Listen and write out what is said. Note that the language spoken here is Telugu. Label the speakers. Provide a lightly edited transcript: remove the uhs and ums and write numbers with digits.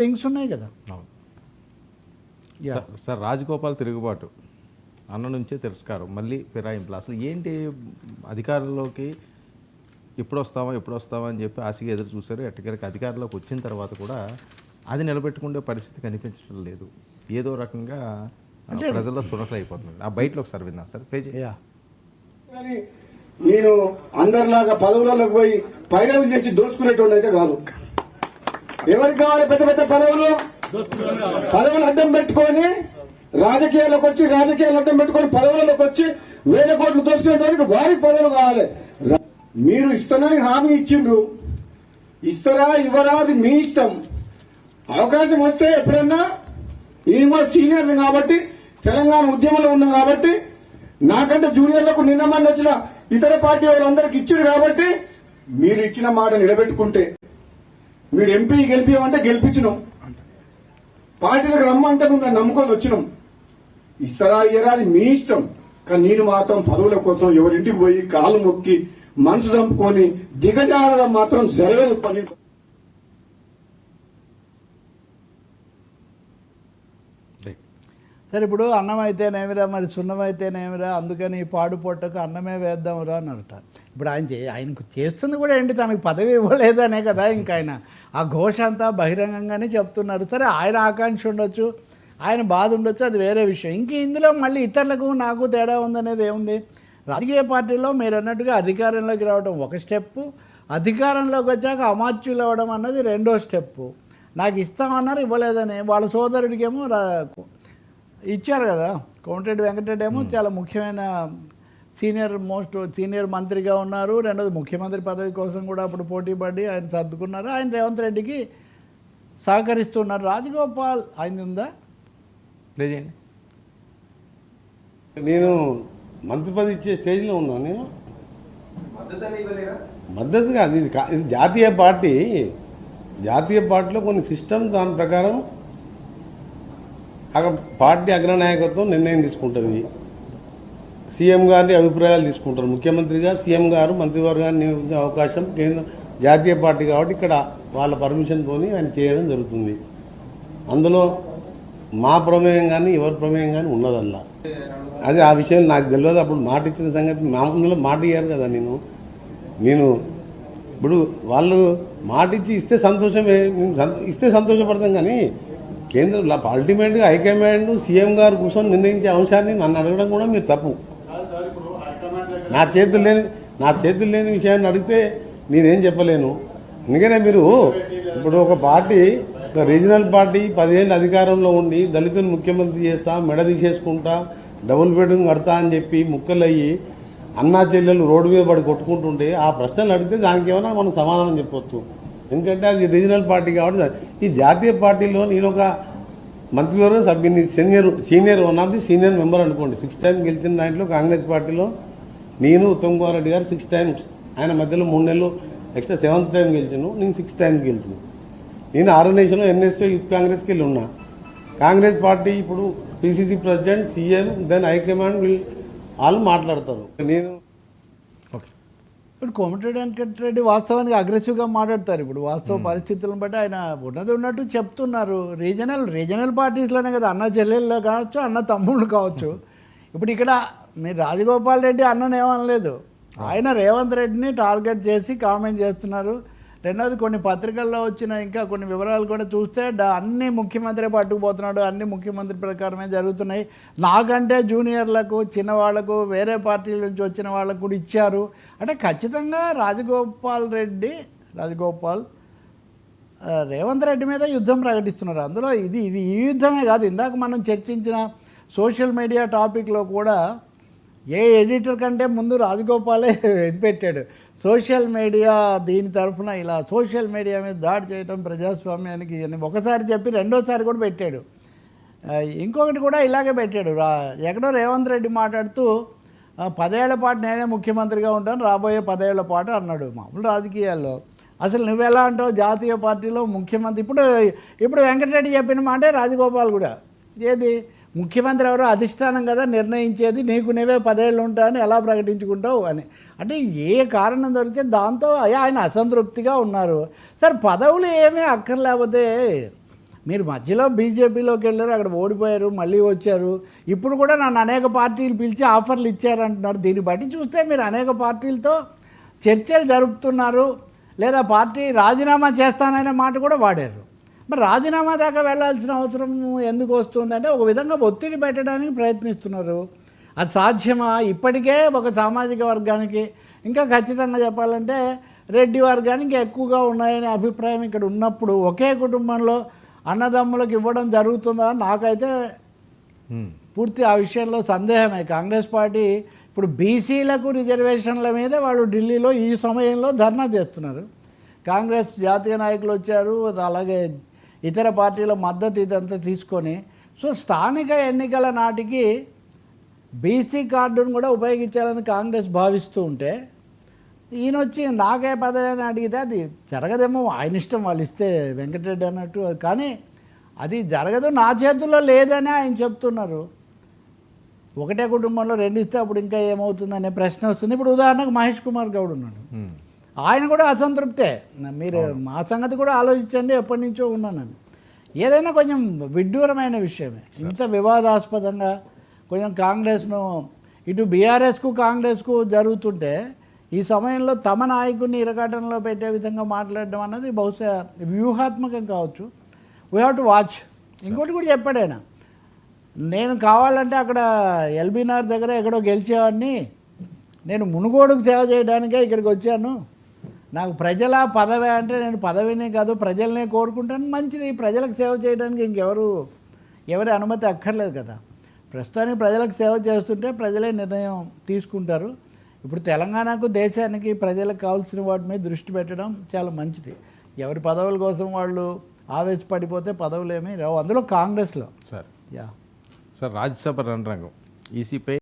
Speaker 1: థింగ్స్ ఉన్నాయి కదా.
Speaker 2: సార్ రాజగోపాల్ తిరుగుబాటు అన్న నుంచే తిరస్కారం, మళ్ళీ ఫిరాయింపులు. అసలు ఏంటి అధికారంలోకి ఎప్పుడు వస్తావా అని చెప్పి ఆశగా ఎదురు చూశారు. ఎట్టకేలకు అధికారంలోకి వచ్చిన తర్వాత కూడా అది నిలబెట్టుకునే పరిస్థితి కనిపించడం లేదు. ఏదో రకంగా ప్రజల్లో చురకలైపోతుంది. ఆ బయటలో ఒకసారి విన్నాం సార్ పేజీ.
Speaker 3: నేను అందరిలాగా పదవులలోకి పోయి పైరవులు చేసి దోచుకునేటోళ్ళు అయితే కాదు. ఎవరికి కావాలి పెద్ద పెద్ద పదవులు అడ్డం పెట్టుకొని రాజకీయాల్లోకి వచ్చి రాజకీయాలు అడ్డం పెట్టుకొని పదవులలోకి వచ్చి 1000 కోట్లు దోచుకునేటోళ్ళకి వారికి పదవులు కావాలి. మీరు ఇస్తానని హామీ ఇచ్చిండ్రు, ఇస్తారా ఇవ్వరా అది మీ ఇష్టం. అవకాశం వస్తే ఎప్పుడన్నా నేను సీనియర్ని కాబట్టి తెలంగాణ ఉద్యమంలో ఉన్నాం కాబట్టి నాకంటే జూనియర్లకు నిన్న మంది వచ్చిన ఇతర పార్టీ వాళ్ళందరికి ఇచ్చారు కాబట్టి మీరు ఇచ్చిన మాట నిలబెట్టుకుంటే, మీరు ఎంపీ గెలిపియమంటే గెలిపించినాం, పార్టీలకు రమ్మంటే మేము నమ్ముకొని వచ్చినాం. ఇస్తారా ఇయ్యరా అది మీ ఇష్టం. కానీ నేను మాత్రం పదవుల కోసం ఎవరింటికి పోయి కాలు మొక్కి మనసు చంపుకొని దిగజారడం మాత్రం జరగదు. పని
Speaker 1: సరే, ఇప్పుడు అన్నం అయితేనేమిరా, మరి సున్నం అయితేనేమిరా, అందుకని పాడు పొట్టకు అన్నమే వేద్దాంరా అన్నట. ఇప్పుడు ఆయనకు చేస్తుంది కూడా ఏంటి, తనకు పదవి ఇవ్వలేదనే కదా. ఇంకా ఆయన ఆ ఘోష అంతా బహిరంగంగానే చెప్తున్నారు. సరే, ఆయన ఆకాంక్ష ఉండొచ్చు, ఆయన బాధ ఉండొచ్చు, అది వేరే విషయం. ఇంక ఇందులో మళ్ళీ ఇతరులకు నాకు తేడా ఉందనేది ఏముంది? రాజకీయ పార్టీలో మీరు అన్నట్టుగా అధికారంలోకి రావడం ఒక స్టెప్పు, అధికారంలోకి వచ్చాక అమాత్యులు అవ్వడం అన్నది రెండో స్టెప్పు. నాకు ఇస్తామన్నారు, ఇవ్వలేదని. వాళ్ళ సోదరుడికేమో ఇచ్చారు కదా. కోమటిరెడ్డి వెంకటరెడ్డి ఏమో చాలా ముఖ్యమైన సీనియర్ మంత్రిగా ఉన్నారు. రెండోది ముఖ్యమంత్రి పదవి కోసం కూడా అప్పుడు పోటీ పడి ఆయన సర్దుకున్నారు. ఆయన రేవంత్ రెడ్డికి సహకరిస్తున్నారు. రాజగోపాల్ ఆయన ఉందా?
Speaker 2: లేదండి,
Speaker 4: నేను మంత్రి పదవి ఇచ్చే స్టేజ్లో ఉన్నాను. నేను మద్దతు కాదు, ఇది జాతీయ పార్టీ. జాతీయ పార్టీలో కొన్ని సిస్టమ్, దాని ప్రకారం పార్టీ అగ్రనాయకత్వం నిర్ణయం తీసుకుంటుంది. సీఎం గారిని అభిప్రాయాలు తీసుకుంటారు. ముఖ్యమంత్రిగా సీఎం గారు మంత్రివర్గాన్ని నియమించే అవకాశం కేంద్ర జాతీయ పార్టీ కాబట్టి ఇక్కడ వాళ్ళ పర్మిషన్తో ఆయన చేయడం జరుగుతుంది. అందులో మా ప్రమేయం కానీ ఎవరి ప్రమేయం కానీ ఉన్నదల్లా. అది ఆ విషయం నాకు తెలియదు. అప్పుడు మాట ఇచ్చిన సంగతి అందులో మాట ఇయ్యారు కదా. నేను ఇప్పుడు వాళ్ళు మాట ఇస్తే సంతోషమే, ఇస్తే సంతోషపడతాం. కానీ కేంద్రంలో అల్టిమేట్గా హైకమాండ్ సీఎం గారు కూర్చొని నిర్ణయించే అంశాన్ని నన్ను అడగడం కూడా మీరు తప్పు. నా చేతులు లేని విషయాన్ని అడిగితే నేనేం చెప్పలేను. అందుకనే మీరు ఇప్పుడు ఒక పార్టీ, ఒక రీజనల్ పార్టీ 10 ఏళ్ళు అధికారంలో ఉండి దళితులు ముఖ్యమంత్రి చేస్తా, మెడ తీసేసుకుంటా, డబుల్ బెడ్రూమ్ కడతా అని చెప్పి ముక్కలయ్యి అన్నా చెల్లెలు రోడ్డు మీద పడి కొట్టుకుంటుంటే ఆ ప్రశ్నలు అడిగితే దానికి ఏమైనా మనం సమాధానం చెప్పొచ్చు. ఎందుకంటే అది రీజనల్ పార్టీ కాబట్టి. ఈ జాతీయ పార్టీలో నేను ఒక మంత్రివర్గ సభ్యుని, senior one of the senior member అనుకోండి. 6 టైమ్స్ గెలిచిన దాంట్లో కాంగ్రెస్ పార్టీలో నేను ఉత్తమ్ కుమార్ రెడ్డి గారు 6 టైమ్స్, ఆయన మధ్యలో 3 నెలలు ఎక్స్ట్రా 7th టైం గెలిచాను. నేను 6 టైమ్స్ గెలిచాను. నేను ఆర్గనైజేషన్లో ఎన్ఎస్పీ యూత్ కాంగ్రెస్కి వెళ్ళి ఉన్నా. కాంగ్రెస్ పార్టీ ఇప్పుడు PCC president, CM, then high command వాళ్ళు మాట్లాడతారు. నేను
Speaker 1: ఇప్పుడు కోమటిరెడ్డి వెంకటరెడ్డి వాస్తవానికి అగ్రెసివ్గా మాట్లాడతారు. ఇప్పుడు వాస్తవ పరిస్థితులను బట్టి ఆయన ఉన్నది ఉన్నట్టు చెప్తున్నారు. రీజనల్ పార్టీస్లోనే కదా, అన్న చెల్లెళ్ళు కావచ్చు, అన్న తమ్ముళ్ళు కావచ్చు. ఇప్పుడు ఇక్కడ మీరు రాజగోపాల్ రెడ్డి అన్ననేమనలేదు, ఆయన రేవంత్ రెడ్డిని టార్గెట్ చేసి కామెంట్ చేస్తున్నారు. రెండవది కొన్ని పత్రికల్లో వచ్చిన ఇంకా కొన్ని వివరాలు కూడా చూస్తే అన్ని ముఖ్యమంత్రి పట్టుకుపోతున్నాడు, అన్ని ముఖ్యమంత్రి ప్రకారమే జరుగుతున్నాయి, నాకంటే జూనియర్లకు, చిన్నవాళ్లకు, వేరే పార్టీల నుంచి వచ్చిన వాళ్ళకు కూడా ఇచ్చారు అంటే ఖచ్చితంగా రాజగోపాల్ రేవంత్ రెడ్డి మీద యుద్ధం ప్రకటిస్తున్నారు. అందులో ఇది ఈ యుద్ధమే కాదు, ఇందాక మనం చర్చించిన సోషల్ మీడియా టాపిక్లో కూడా ఏ ఎడిటర్ కంటే ముందు రాజగోపాలే పెట్టాడు. సోషల్ మీడియా దీని తరఫున ఇలా సోషల్ మీడియా మీద దాడి చేయడం ప్రజాస్వామ్యానికి అని ఒకసారి చెప్పి రెండోసారి కూడా పెట్టాడు. ఇంకొకటి కూడా ఇలాగే పెట్టాడు. ఎక్కడో రేవంత్ రెడ్డి మాట్లాడుతూ 10 ఏళ్ల పాటు నేనే ముఖ్యమంత్రిగా ఉంటాను, రాబోయే 10 ఏళ్ల పాటు అన్నాడు. మామూలు రాజకీయాల్లో అసలు నువ్వెలా అంటావు, జాతీయ పార్టీలో ముఖ్యమంత్రి. ఇప్పుడు వెంకటరెడ్డి చెప్పిన మాటే రాజగోపాల్ కూడా, ఏది ముఖ్యమంత్రి ఎవరో అధిష్టానం కదా నిర్ణయించేది, నీకు నువ్వే 10 ఏళ్ళు ఉంటావని ఎలా ప్రకటించుకుంటావు అని. అంటే ఏ కారణం దొరికితే దాంతో ఆయన అసంతృప్తిగా ఉన్నారు. సరే, పదవులు ఏమీ అక్కర్లేకపోతే మీరు మధ్యలో బీజేపీలోకి వెళ్ళారు, అక్కడ ఓడిపోయారు, మళ్ళీ వచ్చారు, ఇప్పుడు కూడా నన్ను అనేక పార్టీలు పిలిచి ఆఫర్లు ఇచ్చారంటున్నారు. దీన్ని బట్టి చూస్తే మీరు అనేక పార్టీలతో చర్చలు జరుపుతున్నారు, లేదా పార్టీ రాజీనామా చేస్తాననే మాట కూడా వాడారు. మరి రాజీనామా దాకా వెళ్ళాల్సిన అవసరం ఎందుకు వస్తుందంటే ఒక విధంగా ఒత్తిడి పెట్టడానికి ప్రయత్నిస్తున్నారు. అది సాధ్యమా? ఇప్పటికే ఒక సామాజిక వర్గానికి, ఇంకా ఖచ్చితంగా చెప్పాలంటే రెడ్డి వర్గానికి ఎక్కువగా ఉన్నాయనే అభిప్రాయం ఇక్కడ ఉన్నప్పుడు ఒకే కుటుంబంలో అన్నదమ్ములకు ఇవ్వడం జరుగుతుందా? నాకైతే పూర్తి ఆ విషయంలో సందేహమే. కాంగ్రెస్ పార్టీ ఇప్పుడు బీసీలకు రిజర్వేషన్ల మీద వాళ్ళు ఢిల్లీలో ఈ సమయంలో ధర్నా చేస్తున్నారు. కాంగ్రెస్ జాతీయ నాయకులు వచ్చారు, అలాగే ఇతర పార్టీల మద్దతు ఇదంతా తీసుకొని, సో స్థానిక ఎన్నికల నాటికి బీసీ కార్డును కూడా ఉపయోగించాలని కాంగ్రెస్ భావిస్తూ ఉంటే ఈయన వచ్చి నాకే పదవి అని అడిగితే అది జరగదేమో, ఆయన ఇష్టం, వాళ్ళు ఇస్తే వెంకటరెడ్డి అన్నట్టు, కానీ అది జరగదు, నా చేతుల్లో లేదని ఆయన చెప్తున్నారు. ఒకటే కుటుంబంలో రెండు ఇస్తే అప్పుడు ఇంకా ఏమవుతుందనే ప్రశ్న వస్తుంది. ఇప్పుడు ఉదాహరణకు మహేష్ కుమార్ గౌడ్ ఉన్నాడు, ఆయన కూడా అసంతృప్తే. మీరు మా సంగతి కూడా ఆలోచించండి, ఎప్పటి నుంచో ఉన్నానని. ఏదైనా కొంచెం విడ్డూరమైన విషయమే, ఇంత వివాదాస్పదంగా కొంచెం కాంగ్రెస్ను ఇటు బీఆర్ఎస్కు కాంగ్రెస్కు జరుగుతుంటే ఈ సమయంలో తమ నాయకుడిని ఇరకాటంలో పెట్టే విధంగా మాట్లాడడం అన్నది బహుశా వ్యూహాత్మకం కావచ్చు. We have to watch. ఇంకోటి కూడా చెప్పాడు ఆయన, నేను కావాలంటే అక్కడ ఎల్బీనార్ దగ్గర ఎక్కడో గెలిచేవాడిని, నేను మునుగోడుకు సేవ చేయడానికే ఇక్కడికి వచ్చాను, నాకు ప్రజల పదవి అంటే నేను పదవినే కాదు ప్రజలనే కోరుకుంటాను. మంచిది, ప్రజలకు సేవ చేయడానికి ఎవరి అనుమతి అక్కర్లేదు కదా. ప్రస్తుతానికి ప్రజలకు సేవ చేస్తుంటే ప్రజలే నిర్ణయం తీసుకుంటారు. ఇప్పుడు తెలంగాణకు, దేశానికి, ప్రజలకు కావాల్సిన వాటి మీద దృష్టి పెట్టడం చాలా మంచిది. ఎవరి పదవుల కోసం వాళ్ళు ఆవేశపడిపోతే పదవులేమీ రావు, అందులో కాంగ్రెస్లో.
Speaker 2: సార్
Speaker 1: యా
Speaker 2: సార్ రాజ్యసభ రణరంగం ఈసీపై